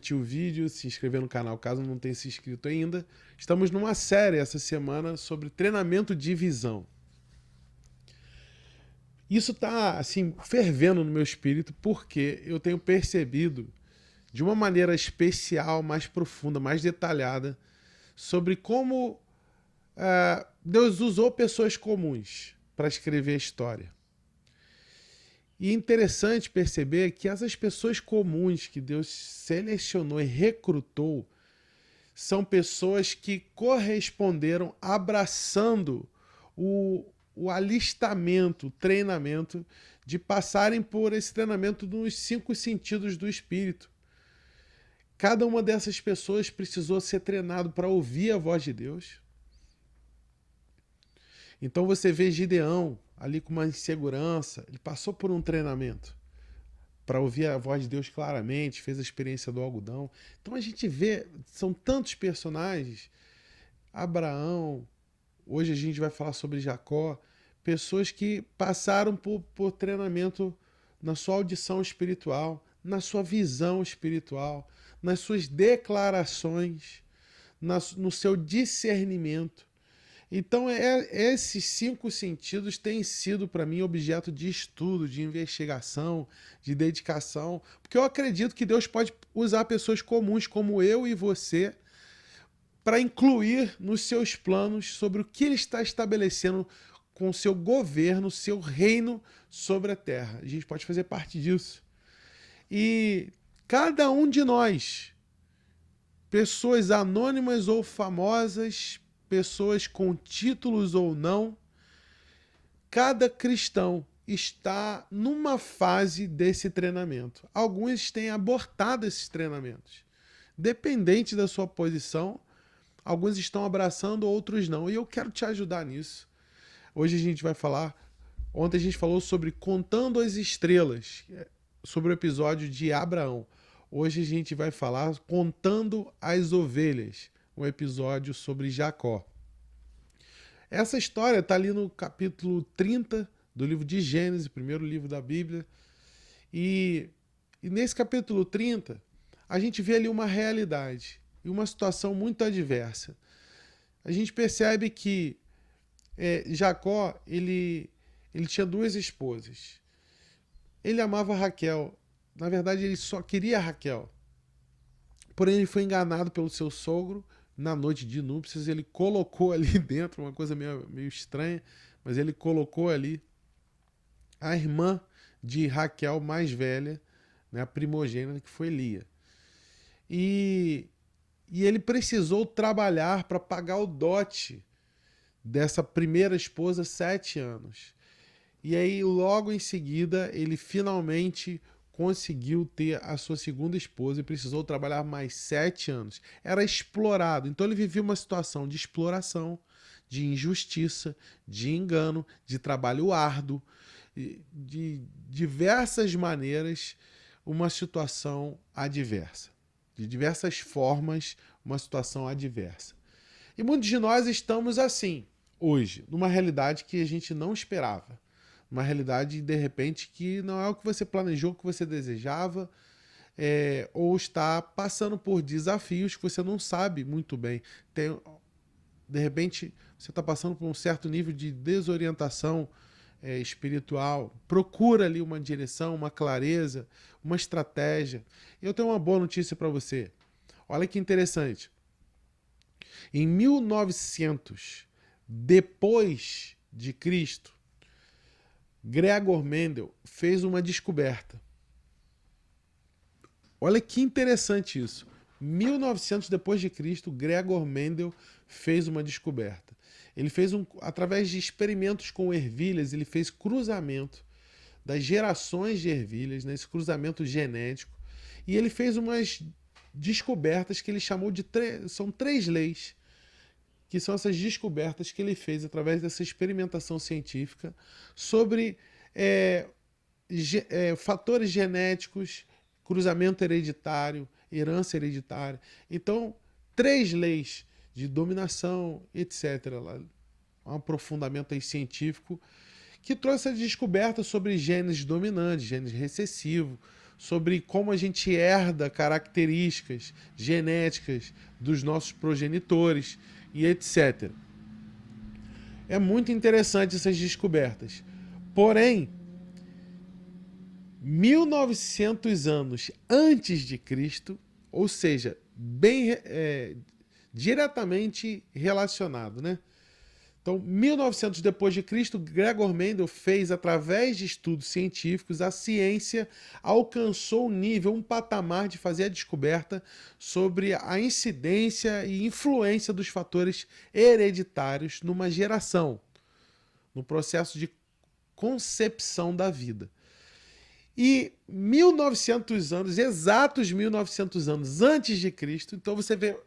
curtir o vídeo, se inscrever no canal caso não tenha se inscrito ainda. Estamos numa série essa semana sobre treinamento de visão. Isso está assim, fervendo no meu espírito porque eu tenho percebido de uma maneira especial, mais profunda, mais detalhada, sobre como Deus usou pessoas comuns para escrever a história. E é interessante perceber que essas pessoas comuns que Deus selecionou e recrutou são pessoas que corresponderam abraçando o alistamento, o treinamento de passarem por esse treinamento nos 5 sentidos do Espírito. Cada uma dessas pessoas precisou ser treinado para ouvir a voz de Deus. Então você vê Gideão ali com uma insegurança, ele passou por um treinamento para ouvir a voz de Deus claramente, fez a experiência do algodão. Então a gente vê, são tantos personagens, Abraão, hoje a gente vai falar sobre Jacó, pessoas que passaram por treinamento na sua audição espiritual, na sua visão espiritual, nas suas declarações, no seu discernimento. Então, esses 5 sentidos têm sido para mim objeto de estudo, de investigação, de dedicação, porque eu acredito que Deus pode usar pessoas comuns como eu e você para incluir nos seus planos sobre o que Ele está estabelecendo com o seu governo, seu reino sobre a terra. A gente pode fazer parte disso. E cada um de nós, pessoas anônimas ou famosas, pessoas com títulos ou não, cada cristão está numa fase desse treinamento. Alguns têm abortado esses treinamentos. Dependente da sua posição, alguns estão abraçando, outros não. E eu quero te ajudar nisso. Hoje a gente vai falar... Ontem a gente falou sobre Contando as Estrelas, sobre o episódio de Abraão. Hoje a gente vai falar Contando as Ovelhas, um episódio sobre Jacó. Essa história está ali no capítulo 30 do livro de Gênesis, primeiro livro da Bíblia. E nesse capítulo 30, a gente vê ali uma realidade e uma situação muito adversa. A gente percebe que Jacó, ele tinha 2 esposas. Ele amava Raquel. Na verdade, ele só queria Raquel. Porém, ele foi enganado pelo seu sogro. Na noite de núpcias, ele colocou ali dentro, uma coisa meio estranha, mas ele colocou ali a irmã de Raquel mais velha, né, a primogênita, que foi Lia. E ele precisou trabalhar para pagar o dote dessa primeira esposa 7 anos. E aí, logo em seguida, ele finalmente conseguiu ter a sua segunda esposa e precisou trabalhar mais 7 anos. Era explorado. Então ele vivia uma situação de exploração, de injustiça, de engano, de trabalho árduo, de diversas maneiras, uma situação adversa. De diversas formas, uma situação adversa. E muitos de nós estamos assim, hoje, numa realidade que a gente não esperava. Uma realidade, de repente, que não é o que você planejou, o que você desejava, ou está passando por desafios que você não sabe muito bem. De repente, você está passando por um certo nível de desorientação espiritual. Procura ali uma direção, uma clareza, uma estratégia. Eu tenho uma boa notícia para você. Olha que interessante. Em 1900, depois de Cristo, Gregor Mendel fez uma descoberta. Olha que interessante isso. 1900 depois de Cristo, Gregor Mendel fez uma descoberta. Ele fez através de experimentos com ervilhas, ele fez cruzamento das gerações de ervilhas, né, esse cruzamento genético, e ele fez umas descobertas que ele chamou de são 3 leis, que são essas descobertas que ele fez através dessa experimentação científica sobre fatores genéticos, cruzamento hereditário, herança hereditária. Então, 3 leis de dominação, etc. Um aprofundamento aí científico que trouxe a descoberta sobre genes dominantes, genes recessivos, sobre como a gente herda características genéticas dos nossos progenitores e etc. É muito interessante essas descobertas. Porém, 1900 anos antes de Cristo, ou seja, bem diretamente relacionado, né? Então, 1900 depois de Cristo, Gregor Mendel fez, através de estudos científicos, a ciência alcançou um nível, um patamar de fazer a descoberta sobre a incidência e influência dos fatores hereditários numa geração, no processo de concepção da vida. E 1900 anos, exatos 1900 anos antes de Cristo, então você vê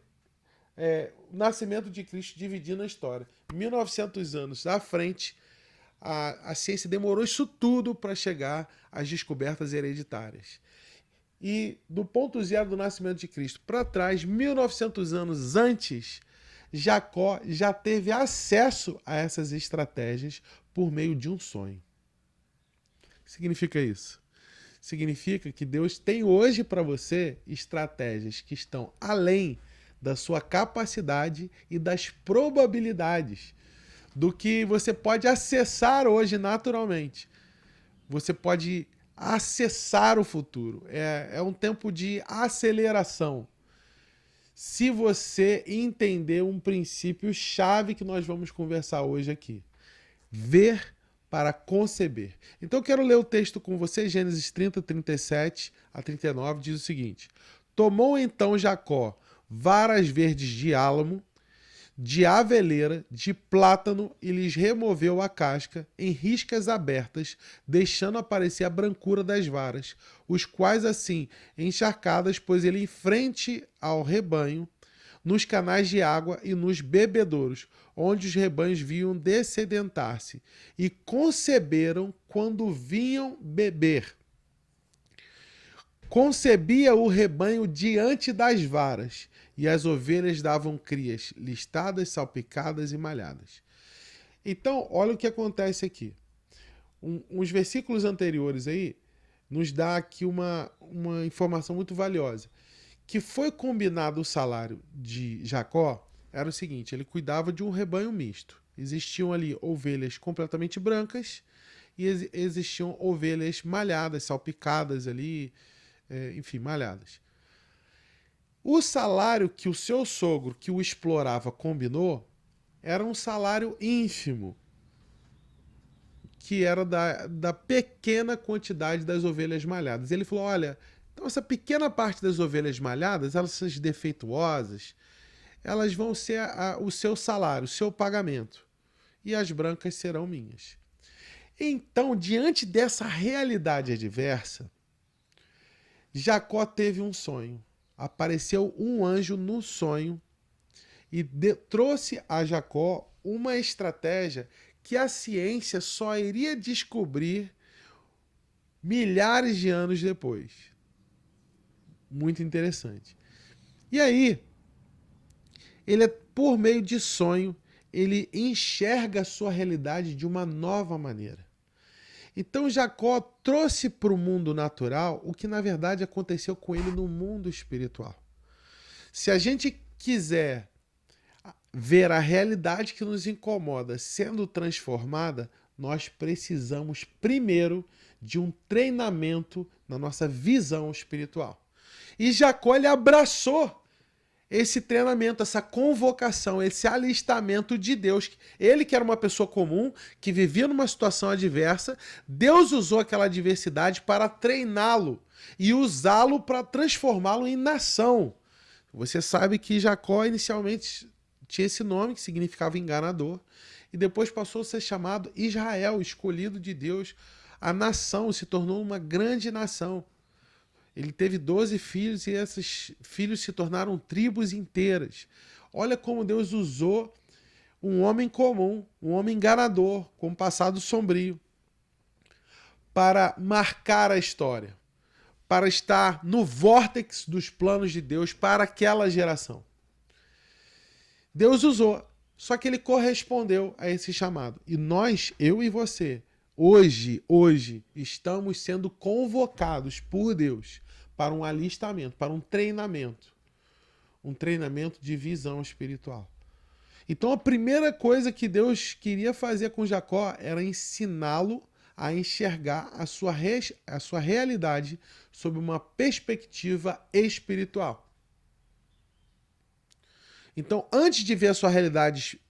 o nascimento de Cristo dividindo a história. 1900 anos à frente, a ciência demorou isso tudo para chegar às descobertas hereditárias. E do ponto zero do nascimento de Cristo para trás, 1900 anos antes, Jacó já teve acesso a essas estratégias por meio de um sonho. O que significa isso? Significa que Deus tem hoje para você estratégias que estão além da sua capacidade e das probabilidades do que você pode acessar hoje naturalmente. Você pode acessar o futuro. É um tempo de aceleração. Se você entender um princípio chave que nós vamos conversar hoje aqui. Ver para conceber. Então eu quero ler o texto com você, Gênesis 30, 37 a 39, diz o seguinte: Tomou então Jacó varas verdes de álamo, de aveleira, de plátano, e lhes removeu a casca em riscas abertas, deixando aparecer a brancura das varas, os quais assim, encharcadas, pôs ele em frente ao rebanho, nos canais de água e nos bebedouros, onde os rebanhos vinham dessedentar-se, e conceberam quando vinham beber. Concebia o rebanho diante das varas, e as ovelhas davam crias, listadas, salpicadas e malhadas. Então, olha o que acontece aqui. Uns versículos anteriores aí nos dá aqui uma informação muito valiosa. Que foi combinado o salário de Jacó era o seguinte: ele cuidava de um rebanho misto. Existiam ali ovelhas completamente brancas e existiam ovelhas malhadas, salpicadas ali, enfim, malhadas. O salário que o seu sogro, que o explorava, combinou era um salário ínfimo, que era da pequena quantidade das ovelhas malhadas. Ele falou: olha, então essa pequena parte das ovelhas malhadas, elas são defeituosas, elas vão ser o seu salário, o seu pagamento. E as brancas serão minhas. Então, diante dessa realidade adversa, Jacó teve um sonho. Apareceu um anjo no sonho e trouxe a Jacó uma estratégia que a ciência só iria descobrir milhares de anos depois. Muito interessante. E aí, ele, por meio de sonho, ele enxerga a sua realidade de uma nova maneira. Então Jacó trouxe para o mundo natural o que na verdade aconteceu com ele no mundo espiritual. Se a gente quiser ver a realidade que nos incomoda sendo transformada, nós precisamos primeiro de um treinamento na nossa visão espiritual. E Jacó, ele abraçou esse treinamento, essa convocação, esse alistamento de Deus. Ele, que era uma pessoa comum, que vivia numa situação adversa, Deus usou aquela adversidade para treiná-lo e usá-lo para transformá-lo em nação. Você sabe que Jacó inicialmente tinha esse nome, que significava enganador, e depois passou a ser chamado Israel, escolhido de Deus. A nação se tornou uma grande nação. Ele teve 12 filhos e esses filhos se tornaram tribos inteiras. Olha como Deus usou um homem comum, um homem enganador, com um passado sombrio, para marcar a história, para estar no vórtice dos planos de Deus para aquela geração. Deus usou, só que ele correspondeu a esse chamado. E nós, eu e você, Hoje, estamos sendo convocados por Deus para um alistamento, para um treinamento de visão espiritual. Então a primeira coisa que Deus queria fazer com Jacó era ensiná-lo a enxergar a sua realidade sob uma perspectiva espiritual. Então, antes de ver a sua realidade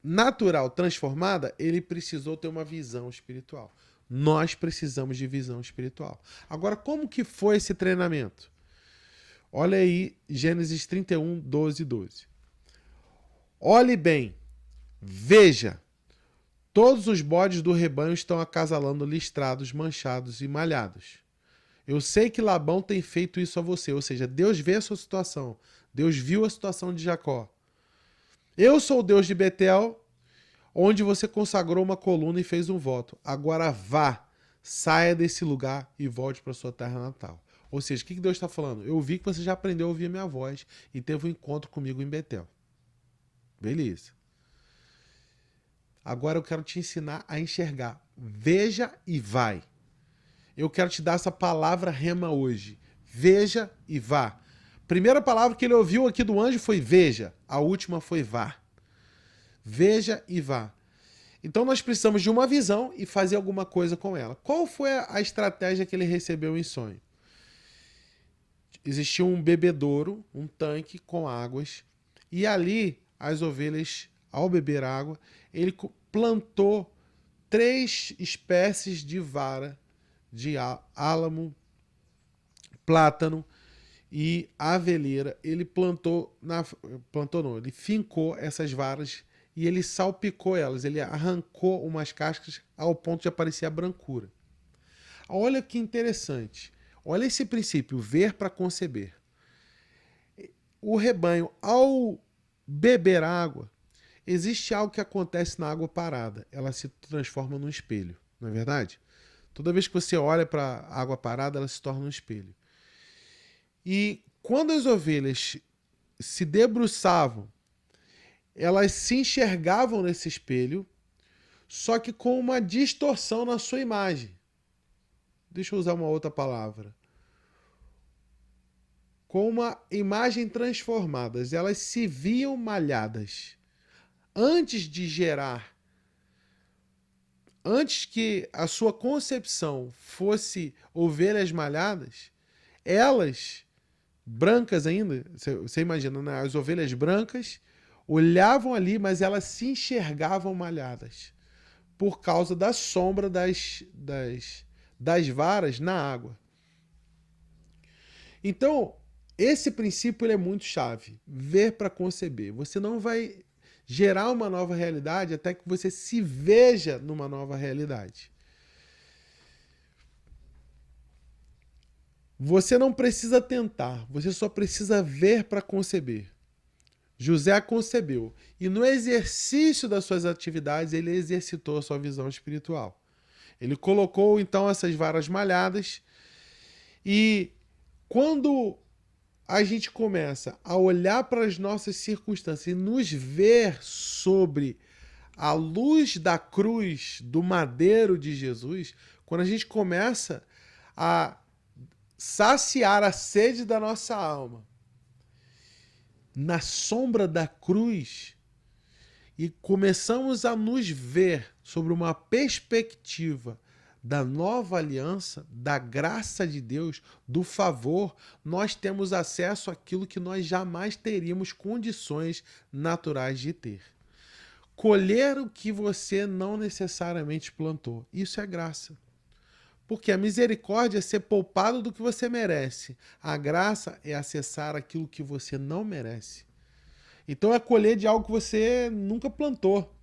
natural transformada, ele precisou ter uma visão espiritual. Nós precisamos de visão espiritual. Agora, como que foi esse treinamento? Olha aí, Gênesis 31, 12 e 12. Olhe bem, veja, todos os bodes do rebanho estão acasalando listrados, manchados e malhados. Eu sei que Labão tem feito isso a você, ou seja, Deus vê a sua situação, Deus viu a situação de Jacó. Eu sou o Deus de Betel, onde você consagrou uma coluna e fez um voto. Agora vá, saia desse lugar e volte para sua terra natal. Ou seja, o que Deus está falando? Eu vi que você já aprendeu a ouvir a minha voz e teve um encontro comigo em Betel. Beleza. Agora eu quero te ensinar a enxergar. Veja e vai. Eu quero te dar essa palavra rema hoje. Veja e vá. Primeira palavra que ele ouviu aqui do anjo foi veja. A última foi vá. Veja e vá. Então nós precisamos de uma visão e fazer alguma coisa com ela. Qual foi a estratégia que ele recebeu em sonho? Existia um bebedouro, um tanque com águas, e ali as ovelhas, ao beber água, ele plantou 3 espécies de vara de álamo, plátano e aveleira. Ele ele fincou essas varas e ele salpicou elas, ele arrancou umas cascas ao ponto de aparecer a brancura. Olha que interessante. Olha esse princípio, ver para conceber. O rebanho, ao beber água, existe algo que acontece na água parada. Ela se transforma num espelho, não é verdade? Toda vez que você olha para a água parada, ela se torna um espelho. E quando as ovelhas se debruçavam, elas se enxergavam nesse espelho, só que com uma distorção na sua imagem. Deixa eu usar uma outra palavra. Com uma imagem transformada. Elas se viam malhadas. Antes de gerar, antes que a sua concepção fosse ovelhas malhadas, elas, brancas ainda, você imagina, né? As ovelhas brancas olhavam ali, mas elas se enxergavam malhadas por causa da sombra das varas na água. Então, esse princípio ele é muito chave. Ver para conceber. Você não vai gerar uma nova realidade até que você se veja numa nova realidade. Você não precisa tentar, você só precisa ver para conceber. José concebeu e no exercício das suas atividades ele exercitou a sua visão espiritual. Ele colocou então essas varas malhadas e quando a gente começa a olhar para as nossas circunstâncias e nos ver sobre a luz da cruz, do madeiro de Jesus, quando a gente começa a saciar a sede da nossa alma na sombra da cruz e começamos a nos ver sobre uma perspectiva da nova aliança, da graça de Deus, do favor, nós temos acesso àquilo que nós jamais teríamos condições naturais de ter. Colher o que você não necessariamente plantou. Isso é graça. Porque a misericórdia é ser poupado do que você merece. A graça é acessar aquilo que você não merece. Então é colher de algo que você nunca plantou.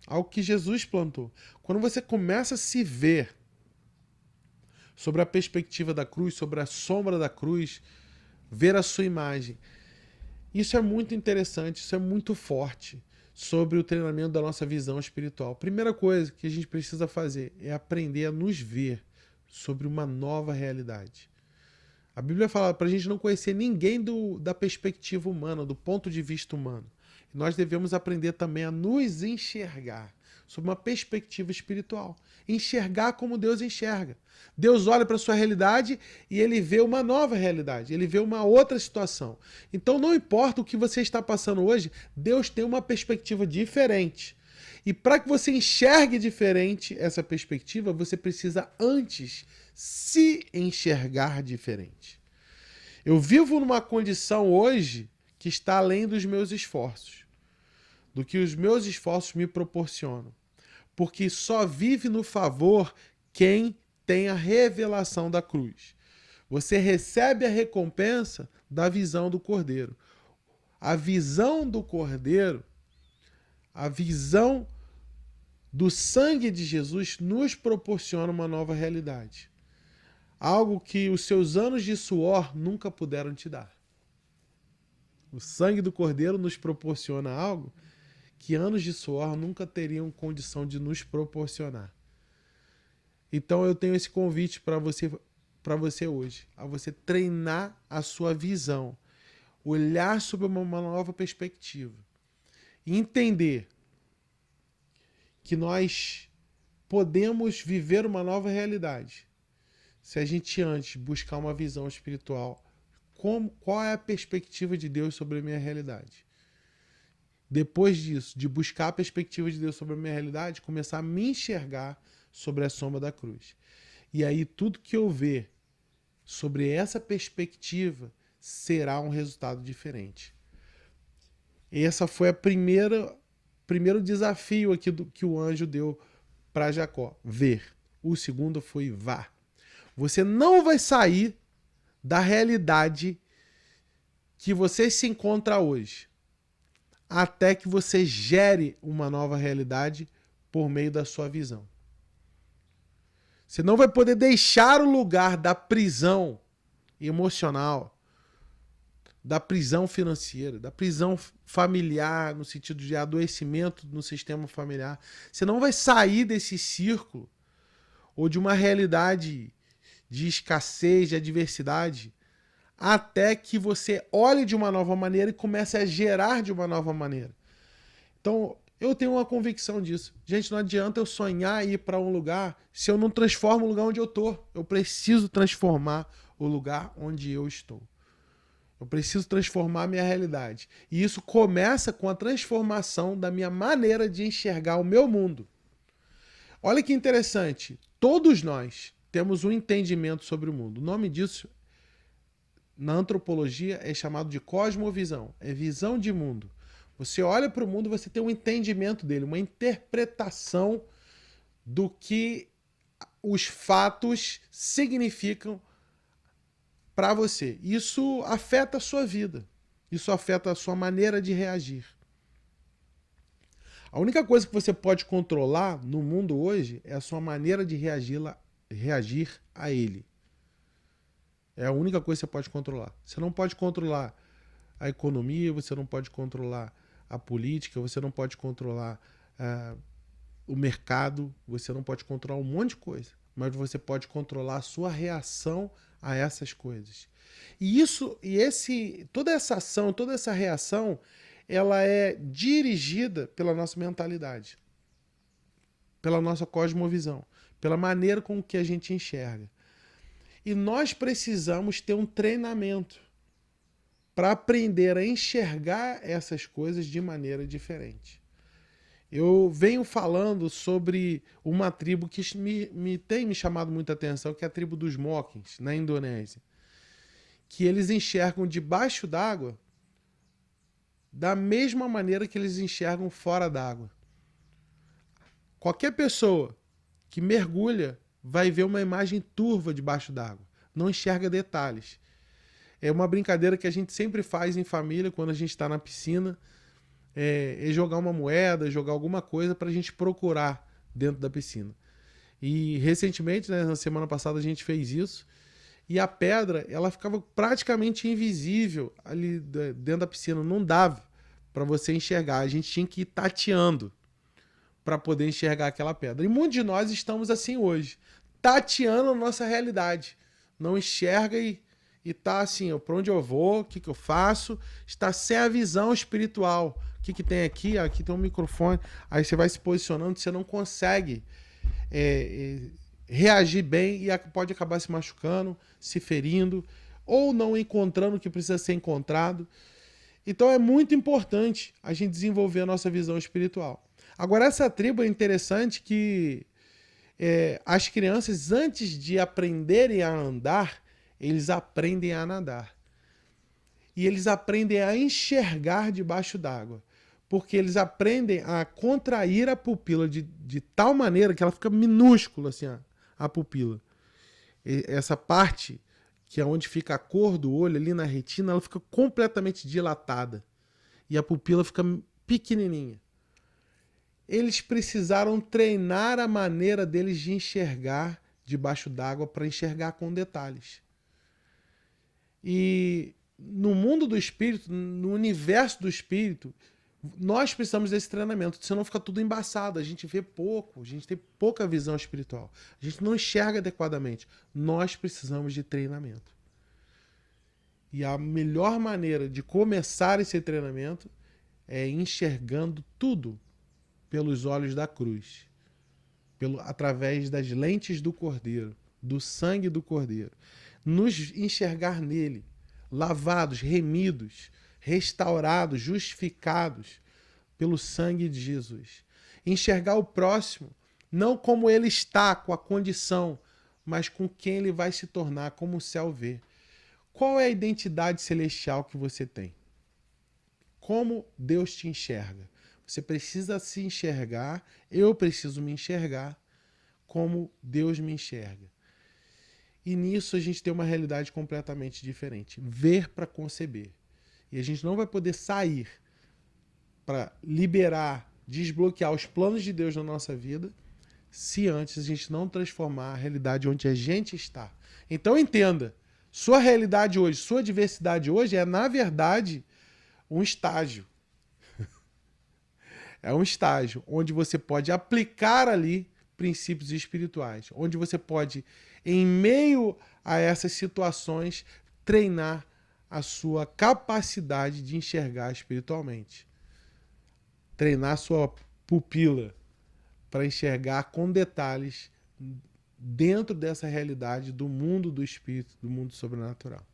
Algo que Jesus plantou. Quando você começa a se ver sobre a perspectiva da cruz, sobre a sombra da cruz, ver a sua imagem. Isso é muito interessante, isso é muito forte sobre o treinamento da nossa visão espiritual. Primeira coisa que a gente precisa fazer é aprender a nos ver sobre uma nova realidade. A Bíblia fala para a gente não conhecer ninguém da perspectiva humana, do ponto de vista humano. Nós devemos aprender também a nos enxergar sob uma perspectiva espiritual. Enxergar como Deus enxerga. Deus olha para a sua realidade e ele vê uma nova realidade, ele vê uma outra situação. Então não importa o que você está passando hoje, Deus tem uma perspectiva diferente. E para que você enxergue diferente essa perspectiva, você precisa antes se enxergar diferente. Eu vivo numa condição hoje que está além dos meus esforços, do que os meus esforços me proporcionam. Porque só vive no favor quem tem a revelação da cruz. Você recebe a recompensa da visão do Cordeiro. A visão do Cordeiro, a visão do sangue de Jesus nos proporciona uma nova realidade. Algo que os seus anos de suor nunca puderam te dar. O sangue do Cordeiro nos proporciona algo que anos de suor nunca teriam condição de nos proporcionar. Então eu tenho esse convite para você hoje, a você treinar a sua visão, olhar sobre uma nova perspectiva e entender que nós podemos viver uma nova realidade se a gente antes buscar uma visão espiritual. Qual é a perspectiva de Deus sobre a minha realidade? Depois disso, de buscar a perspectiva de Deus sobre a minha realidade, começar a me enxergar sobre a sombra da cruz. E aí tudo que eu ver sobre essa perspectiva será um resultado diferente. Essa foi primeiro desafio aqui que o anjo deu para Jacó, ver. O segundo foi vá. Você não vai sair da realidade que você se encontra hoje, até que você gere uma nova realidade por meio da sua visão. Você não vai poder deixar o lugar da prisão emocional, da prisão financeira, da prisão familiar, no sentido de adoecimento no sistema familiar. Você não vai sair desse círculo ou de uma realidade de escassez, de adversidade, até que você olhe de uma nova maneira e comece a gerar de uma nova maneira. Então, eu tenho uma convicção disso. Gente, não adianta eu sonhar e ir para um lugar se eu não transformo o lugar onde eu estou. Eu preciso transformar o lugar onde eu estou. Eu preciso transformar a minha realidade. E isso começa com a transformação da minha maneira de enxergar o meu mundo. Olha que interessante. Todos nós temos um entendimento sobre o mundo. O nome disso na antropologia é chamado de cosmovisão, é visão de mundo. Você olha para o mundo, você tem um entendimento dele, uma interpretação do que os fatos significam para você. Isso afeta a sua vida, isso afeta a sua maneira de reagir. A única coisa que você pode controlar no mundo hoje é a sua maneira de reagir a ele. É a única coisa que você pode controlar. Você não pode controlar a economia, você não pode controlar a política, você não pode controlar o mercado, você não pode controlar um monte de coisa. Mas você pode controlar a sua reação a essas coisas. Toda essa ação, toda essa reação, ela é dirigida pela nossa mentalidade, pela nossa cosmovisão, pela maneira com que a gente enxerga. E nós precisamos ter um treinamento para aprender a enxergar essas coisas de maneira diferente. Eu venho falando sobre uma tribo que tem me chamado muita atenção, que é a tribo dos Mokins, na Indonésia. Que eles enxergam debaixo d'água da mesma maneira que eles enxergam fora d'água. Qualquer pessoa que mergulha vai ver uma imagem turva debaixo d'água, não enxerga detalhes. É uma brincadeira que a gente sempre faz em família quando a gente está na piscina, é jogar uma moeda, jogar alguma coisa para a gente procurar dentro da piscina. E recentemente, né, na semana passada, a gente fez isso, e a pedra ela ficava praticamente invisível ali dentro da piscina, não dava para você enxergar, a gente tinha que ir tateando para poder enxergar aquela pedra. E muitos de nós estamos assim hoje, tateando a nossa realidade. Não enxerga e tá assim, para onde eu vou, o que eu faço, está sem a visão espiritual. O que tem aqui? Aqui tem um microfone. Aí você vai se posicionando, você não consegue reagir bem e pode acabar se machucando, se ferindo, ou não encontrando o que precisa ser encontrado. Então é muito importante a gente desenvolver a nossa visão espiritual. Agora, essa tribo é interessante que as crianças, antes de aprenderem a andar, eles aprendem a nadar. E eles aprendem a enxergar debaixo d'água. Porque eles aprendem a contrair a pupila de tal maneira que ela fica minúscula, assim, a pupila. E essa parte, que é onde fica a cor do olho, ali na retina, ela fica completamente dilatada. E a pupila fica pequenininha. Eles precisaram treinar a maneira deles de enxergar debaixo d'água para enxergar com detalhes. E no mundo do espírito, no universo do espírito, nós precisamos desse treinamento, senão fica tudo embaçado, a gente vê pouco, a gente tem pouca visão espiritual, a gente não enxerga adequadamente. Nós precisamos de treinamento. E a melhor maneira de começar esse treinamento é enxergando tudo pelos olhos da cruz, através das lentes do Cordeiro, do sangue do Cordeiro. Nos enxergar nele, lavados, remidos, restaurados, justificados pelo sangue de Jesus. Enxergar o próximo, não como ele está, com a condição, mas com quem ele vai se tornar, como o céu vê. Qual é a identidade celestial que você tem? Como Deus te enxerga? Você precisa se enxergar, eu preciso me enxergar como Deus me enxerga. E nisso a gente tem uma realidade completamente diferente. Ver para conceber. E a gente não vai poder sair para liberar, desbloquear os planos de Deus na nossa vida se antes a gente não transformar a realidade onde a gente está. Então entenda, sua realidade hoje, sua diversidade hoje é, na verdade, um estágio. É um estágio onde você pode aplicar ali princípios espirituais, onde você pode, em meio a essas situações, treinar a sua capacidade de enxergar espiritualmente. Treinar a sua pupila para enxergar com detalhes dentro dessa realidade do mundo do espírito, do mundo sobrenatural.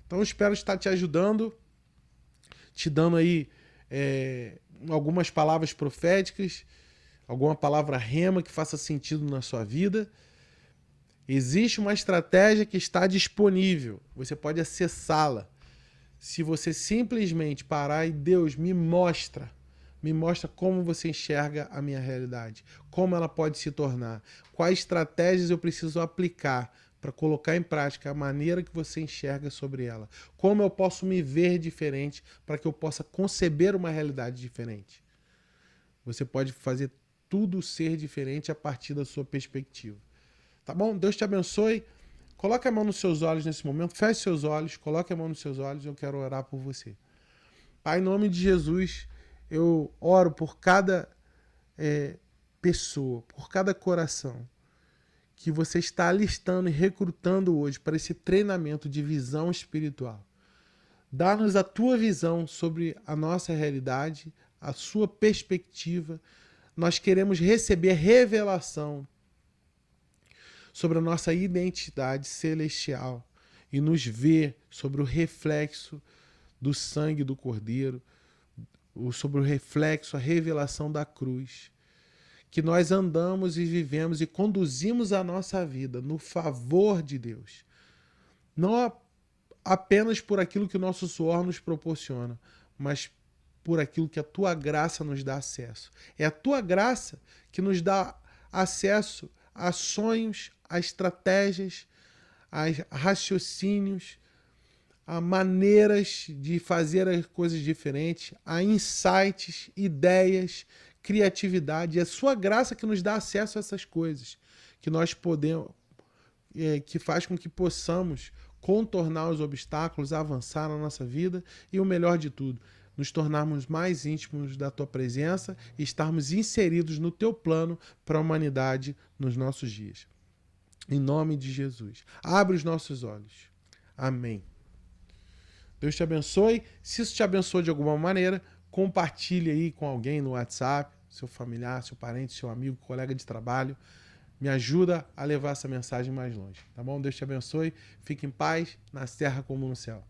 Então, espero estar te ajudando, te dando aí algumas palavras proféticas, alguma palavra rema que faça sentido na sua vida. Existe uma estratégia que está disponível, você pode acessá-la. Se você simplesmente parar e Deus me mostra como você enxerga a minha realidade, como ela pode se tornar, quais estratégias eu preciso aplicar para colocar em prática a maneira que você enxerga sobre ela, como eu posso me ver diferente para que eu possa conceber uma realidade diferente. Você pode fazer tudo ser diferente a partir da sua perspectiva. Tá bom? Deus te abençoe. Coloque a mão nos seus olhos nesse momento, feche seus olhos, coloque a mão nos seus olhos, eu quero orar por você. Pai, em nome de Jesus, eu oro por cada pessoa, por cada coração que você está alistando e recrutando hoje para esse treinamento de visão espiritual. Dá-nos a tua visão sobre a nossa realidade, a sua perspectiva. Nós queremos receber revelação sobre a nossa identidade celestial e nos ver sobre o reflexo do sangue do Cordeiro, sobre o reflexo, a revelação da cruz. Que nós andamos e vivemos e conduzimos a nossa vida no favor de Deus. Não apenas por aquilo que o nosso suor nos proporciona, mas por aquilo que a tua graça nos dá acesso. É a tua graça que nos dá acesso a sonhos, a estratégias, a raciocínios, a maneiras de fazer as coisas diferentes, a insights, ideias, criatividade. É a sua graça que nos dá acesso a essas coisas, que nós podemos, que faz com que possamos contornar os obstáculos, avançar na nossa vida e, o melhor de tudo, nos tornarmos mais íntimos da tua presença e estarmos inseridos no teu plano para a humanidade nos nossos dias. Em nome de Jesus. Abre os nossos olhos. Amém. Deus te abençoe. Se isso te abençoou de alguma maneira, compartilhe aí com alguém no WhatsApp, seu familiar, seu parente, seu amigo, colega de trabalho. Me ajuda a levar essa mensagem mais longe, tá bom? Deus te abençoe. Fique em paz, na terra como no céu.